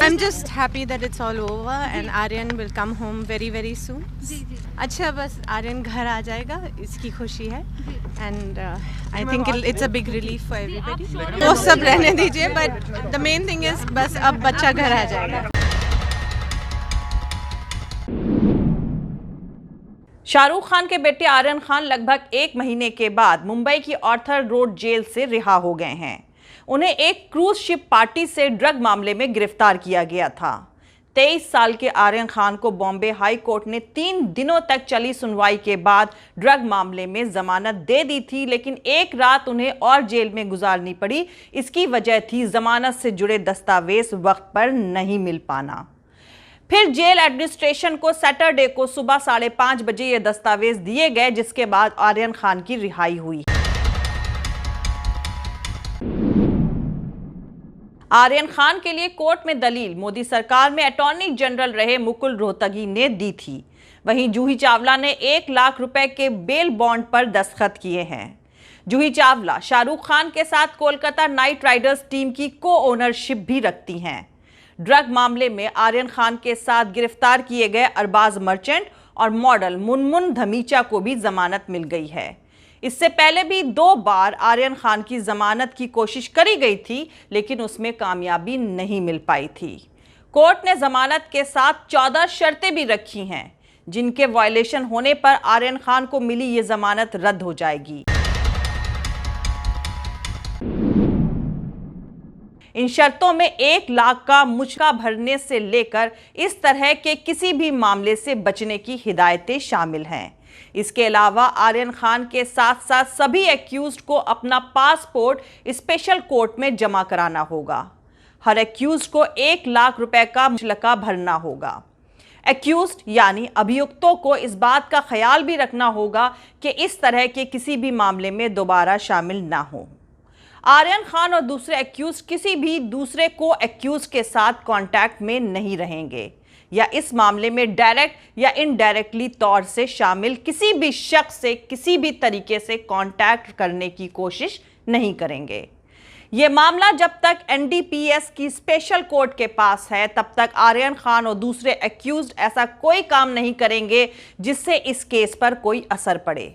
I'm just happy that it's all over and Aryan will come home very very soon. जी जी अच्छा बस आर्यन घर आ जाएगा इसकी खुशी है and I think it's a big relief for everybody. वो सब रहने दीजिए but the main thing is बस अब बच्चा घर आ जाएगा. शाहरुख खान के बेटे आर्यन खान लगभग 1 महीने के बाद मुंबई की आर्थर रोड जेल से रिहा हो गए हैं. उन्हें एक क्रूज शिप पार्टी से ड्रग मामले में गिरफ्तार किया गया था. 23 साल के आर्यन खान को बॉम्बे हाई कोर्ट ने 3 दिनों तक चली सुनवाई के बाद ड्रग मामले में जमानत दे दी थी, लेकिन एक रात उन्हें और जेल में गुजारनी पड़ी. इसकी वजह थी जमानत से जुड़े दस्तावेज वक्त पर नहीं मिल पाना. फिर जेल एडमिनिस्ट्रेशन को सैटरडे को सुबह 5:30 बजे ये दस्तावेज दिए गए, जिसके बाद आर्यन खान की रिहाई हुई. आर्यन खान के लिए कोर्ट में दलील मोदी सरकार में अटॉर्नी जनरल रहे मुकुल रोहतगी ने दी थी. वहीं जूही चावला ने 1 लाख रुपए के बेल बॉन्ड पर दस्तखत किए हैं. जूही चावला शाहरुख खान के साथ कोलकाता नाइट राइडर्स टीम की को ओनरशिप भी रखती हैं. ड्रग मामले में आर्यन खान के साथ गिरफ्तार किए गए अरबाज मर्चेंट और मॉडल मुनमुन धमीचा को भी जमानत मिल गई है. इससे पहले भी 2 बार आर्यन खान की जमानत की कोशिश करी गई थी, लेकिन उसमें कामयाबी नहीं मिल पाई थी. कोर्ट ने जमानत के साथ 14 शर्तें भी रखी हैं, जिनके वायलेशन होने पर आर्यन खान को मिली ये जमानत रद्द हो जाएगी. इन शर्तों में 1 लाख का मुचका भरने से लेकर इस तरह के किसी भी मामले से बचने की हिदायतें शामिल हैं. इसके अलावा आर्यन खान के साथ साथ सभी एक्यूज्ड को अपना पासपोर्ट स्पेशल कोर्ट में जमा कराना होगा. हर एक्यूज्ड को 1 लाख रुपए का मुचलका भरना होगा. एक्यूज्ड यानी अभियुक्तों को इस बात का ख्याल भी रखना होगा कि इस तरह के किसी भी मामले में दोबारा शामिल ना हो. आर्यन खान और दूसरे एक्यूज किसी भी दूसरे को एक्यूज के साथ कांटेक्ट में नहीं रहेंगे या इस मामले में डायरेक्ट या इनडायरेक्टली तौर से शामिल किसी भी शख्स से किसी भी तरीके से कांटेक्ट करने की कोशिश नहीं करेंगे. यह मामला जब तक एनडीपीएस की स्पेशल कोर्ट के पास है, तब तक आर्यन खान और दूसरे एक्यूज्ड ऐसा कोई काम नहीं करेंगे जिससे इस केस पर कोई असर पड़े.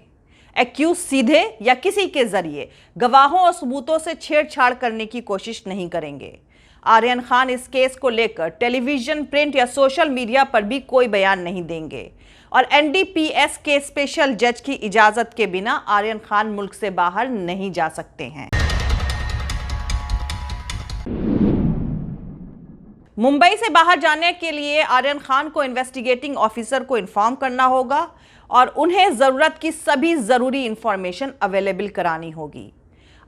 एक्यूज सीधे या किसी के जरिए गवाहों और सबूतों से छेड़छाड़ करने की कोशिश नहीं करेंगे. आर्यन खान इस केस को लेकर टेलीविजन, प्रिंट या सोशल मीडिया पर भी कोई बयान नहीं देंगे और एनडीपीएस के स्पेशल जज की इजाजत के बिना आर्यन खान मुल्क से बाहर नहीं जा सकते हैं. मुंबई से बाहर जाने के लिए आर्यन खान को इन्वेस्टिगेटिंग ऑफिसर को इन्फॉर्म करना होगा और उन्हें जरूरत की सभी जरूरी इंफॉर्मेशन अवेलेबल करानी होगी.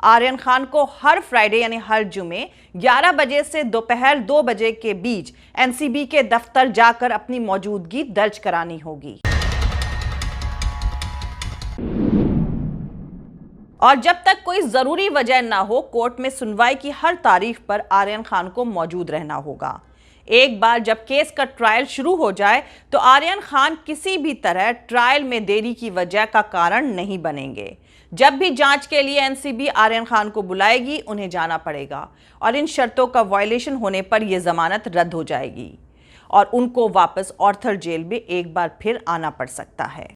आर्यन खान को हर फ्राइडे यानी हर जुमे 11 बजे से दोपहर 2 बजे के बीच एनसीबी के दफ्तर जाकर अपनी मौजूदगी दर्ज करानी होगी. और जब तक कोई जरूरी वजह ना हो, कोर्ट में सुनवाई की हर तारीख पर आर्यन खान को मौजूद रहना होगा. एक बार जब केस का ट्रायल शुरू हो जाए तो आर्यन खान किसी भी तरह ट्रायल में देरी की वजह का कारण नहीं बनेंगे. जब भी जांच के लिए एनसीबी आर्यन खान को बुलाएगी, उन्हें जाना पड़ेगा और इन शर्तों का वायलेशन होने पर यह जमानत रद्द हो जाएगी और उनको वापस आर्थर जेल में एक बार फिर आना पड़ सकता है.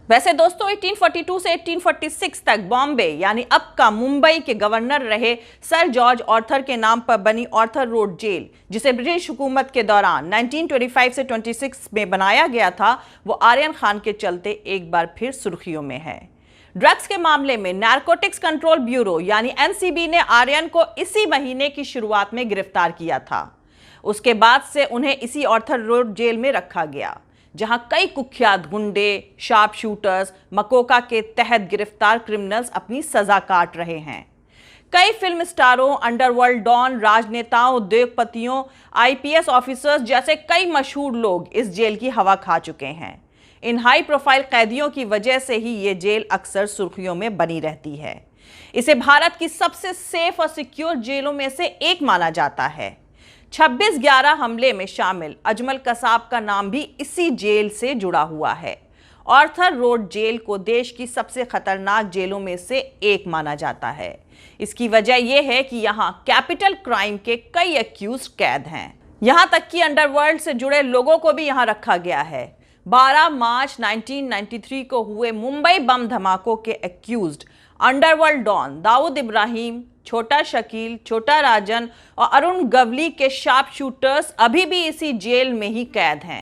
वैसे दोस्तों 1842 से 1846 तक बॉम्बे यानी अब का मुंबई के गवर्नर रहे सर जॉर्ज आर्थर के नाम पर बनी आर्थर रोड जेल, जिसे ब्रिटिश हुकूमत के दौरान 1925 से 26 में बनाया गया था, वो आर्यन खान के चलते एक बार फिर सुर्खियों में है. ड्रग्स के मामले में नारकोटिक्स कंट्रोल ब्यूरो यानी एनसीबी ने आर्यन को इसी महीने की शुरुआत में गिरफ्तार किया था. उसके बाद से उन्हें इसी आर्थर रोड जेल में रखा गया, जहां कई कुख्यात गुंडे, शार्प शूटर्स, मकोका के तहत गिरफ्तार क्रिमिनल्स अपनी सजा काट रहे हैं. कई फिल्म स्टारों, अंडरवर्ल्ड डॉन, राजनेताओं, उद्योगपतियों, आईपीएस ऑफिसर्स जैसे कई मशहूर लोग इस जेल की हवा खा चुके हैं. इन हाई प्रोफाइल कैदियों की वजह से ही ये जेल अक्सर सुर्खियों में बनी रहती है. इसे भारत की सबसे सेफ और सिक्योर जेलों में से एक माना जाता है. 26/11 हमले में शामिल अजमल कसाब का नाम भी इसी जेल से जुड़ा हुआ है आर्थर रोड जेल को देश की सबसे खतरनाक जेलों में से एक माना जाता है। इसकी वजह यह है कि यहाँ कैपिटल क्राइम के कई एक्यूज कैद हैं। यहाँ तक कि अंडरवर्ल्ड से जुड़े लोगों को भी यहाँ रखा गया है। 12 मार्च 1993 को हुए मुंबई बम धमाकों के accused underworld don Dawood Ibrahim, Chhota Shakeel, छोटा राजन और अरुण गवली के शार्प शूटर्स अभी भी इसी जेल में ही कैद हैं।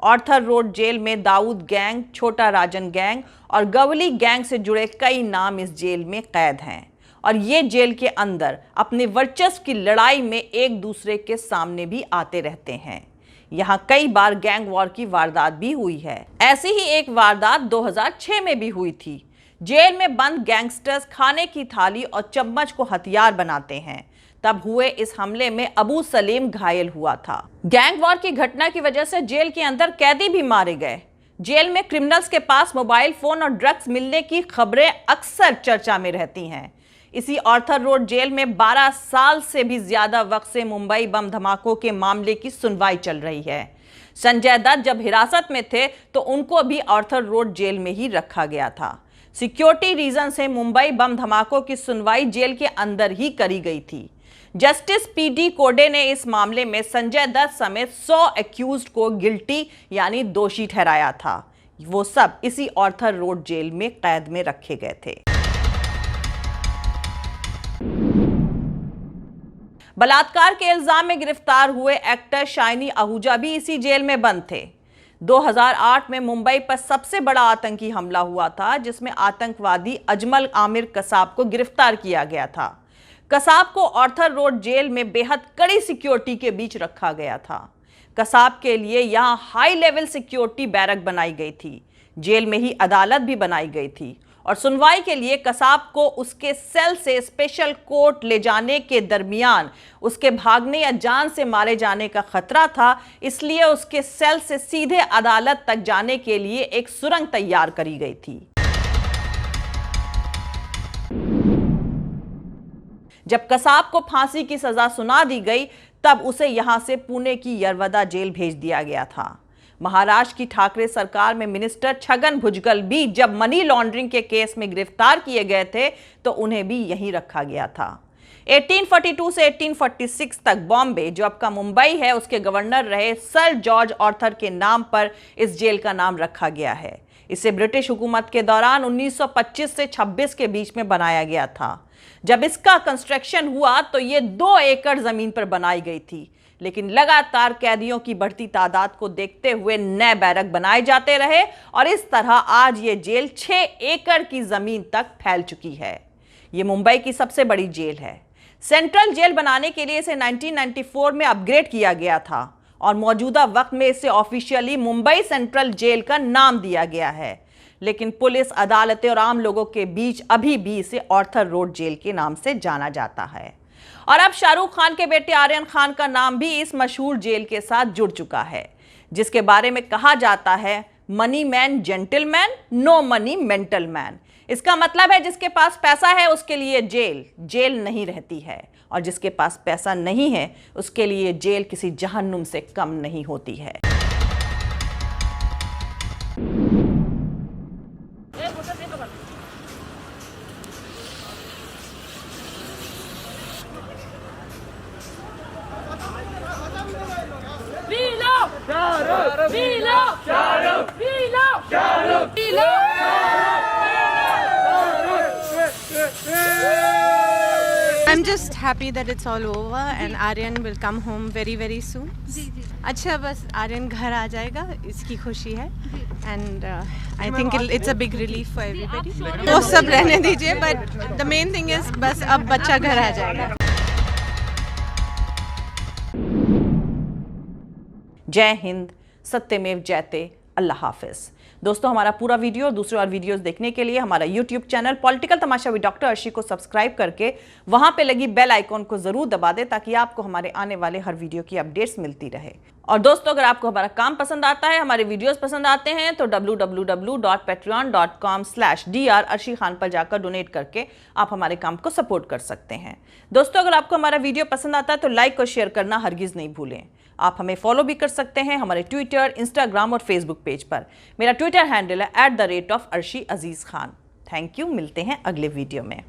आर्थर रोड जेल में दाऊद गैंग, छोटा राजन गैंग और गवली गैंग से जुड़े कई नाम इस जेल में कैद हैं और ये जेल के अंदर अपने वर्चस्व की लड़ाई में एक दूसरे के सामने भी आते रहते हैं। यहाँ कई बार गैंग वॉर की वारदात भी हुई है। ऐसी ही एक वारदात 2006 में भी हुई थी। जेल में बंद गैंगस्टर्स खाने की थाली और चम्मच को हथियार बनाते हैं। तब हुए इस हमले में अबू सलीम घायल हुआ था। गैंग वॉर की घटना की वजह से जेल के अंदर कैदी भी मारे गए। जेल में क्रिमिनल्स के पास मोबाइल फोन और ड्रग्स मिलने की खबरें अक्सर चर्चा में रहती हैं। इसी आर्थर रोड जेल में 12 साल से भी ज्यादा वक्त से मुंबई बम धमाकों के मामले की सुनवाई चल रही है। संजय दत्त जब हिरासत में थे तो उनको भी आर्थर रोड जेल में ही रखा गया था। सिक्योरिटी रीजन से मुंबई बम धमाकों की सुनवाई जेल के अंदर ही करी गई थी। जस्टिस पीडी कोडे ने इस मामले में संजय दत्त समेत 100 एक्यूज्ड को गिल्टी यानी दोषी ठहराया था। वो सब इसी आर्थर रोड जेल में कैद में रखे गए थे। बलात्कार के इल्जाम में गिरफ्तार हुए एक्टर शाइनी आहूजा भी इसी जेल में बंद थे। 2008 में मुंबई पर सबसे बड़ा आतंकी हमला हुआ था, जिसमें आतंकवादी अजमल आमिर कसाब को गिरफ्तार किया गया था। कसाब को आर्थर रोड जेल में बेहद कड़ी सिक्योरिटी के बीच रखा गया था। कसाब के लिए यहां हाई लेवल सिक्योरिटी बैरक बनाई गई थी। जेल में ही अदालत भी बनाई गई थी और सुनवाई के लिए कसाब को उसके सेल से स्पेशल कोर्ट ले जाने के दरमियान उसके भागने या जान से मारे जाने का खतरा था, इसलिए उसके सेल से सीधे अदालत तक जाने के लिए एक सुरंग तैयार करी गई थी। जब कसाब को फांसी की सजा सुना दी गई तब उसे यहां से पुणे की यरवदा जेल भेज दिया गया था। महाराष्ट्र की ठाकरे सरकार में मिनिस्टर छगन भुजबल भी जब मनी लॉन्ड्रिंग के केस में गिरफ्तार किए गए थे तो उन्हें भी यहीं रखा गया था। 1842 से 1846 तक बॉम्बे, जो अब का मुंबई है, उसके गवर्नर रहे सर जॉर्ज आर्थर के नाम पर इस जेल का नाम रखा गया है। इसे ब्रिटिश हुकूमत के दौरान 1925 से 26 के बीच में बनाया गया था। जब इसका कंस्ट्रक्शन हुआ तो ये 2 एकड़ जमीन पर बनाई गई थी, लेकिन लगातार कैदियों की बढ़ती तादाद को देखते हुए नए बैरक बनाए जाते रहे और इस तरह आज ये जेल 6 एकड़ की जमीन तक फैल चुकी है। ये मुंबई की सबसे बड़ी जेल है। सेंट्रल जेल बनाने के लिए इसे 1994 में अपग्रेड किया गया था और मौजूदा वक्त में इसे ऑफिशियली मुंबई सेंट्रल जेल का नाम दिया गया है, लेकिन पुलिस, अदालतें और आम लोगों के बीच अभी भी इसे आर्थर रोड जेल के नाम से जाना जाता है। और अब शाहरुख खान के बेटे आर्यन खान का नाम भी इस मशहूर जेल के साथ जुड़ चुका है, जिसके बारे में कहा जाता है money man gentleman, no money mental man. इसका मतलब है जिसके पास पैसा है उसके लिए जेल जेल नहीं रहती है और जिसके पास पैसा नहीं है उसके लिए जेल किसी जहन्नुम से कम नहीं होती है। I'm just happy that it's all over and Aryan will come home very very soon. अच्छा, बस आर्यन घर आ जाएगा, इसकी खुशी है and I think it's a big relief for everybody. वो सब रहने दीजिए, but the main thing is बस अब बच्चा घर आ जाएगा। जय हिंद, सत्यमेव जयते, अल्लाह हाफिज। दोस्तों, हमारा पूरा वीडियो और दूसरे और वीडियोस देखने के लिए हमारा YouTube channel political Tamasha with doctor Arshi को सब्सक्राइब करके वहां पे लगी बेल आइकॉन को जरूर दबा दें ताकि आपको हमारे आने वाले हर वीडियो की अपडेट्स मिलती रहे। और दोस्तों, अगर आपको हमारा काम पसंद आता है, हमारे वीडियोस पसंद आते हैं तो www.patreon.com/dr अर्शी खान पर जाकर डोनेट करके आप हमारे काम को सपोर्ट कर सकते हैं। दोस्तों, अगर आपको हमारा वीडियो पसंद आता है तो लाइक और शेयर करना हरगिज नहीं भूलें। आप हमें फॉलो भी कर सकते हैं हमारे ट्विटर, इंस्टाग्राम और फेसबुक पेज पर। मेरा ट्विटर हैंडल है @arshi Aziz Khan. Thank you, मिलते हैं अगले वीडियो में।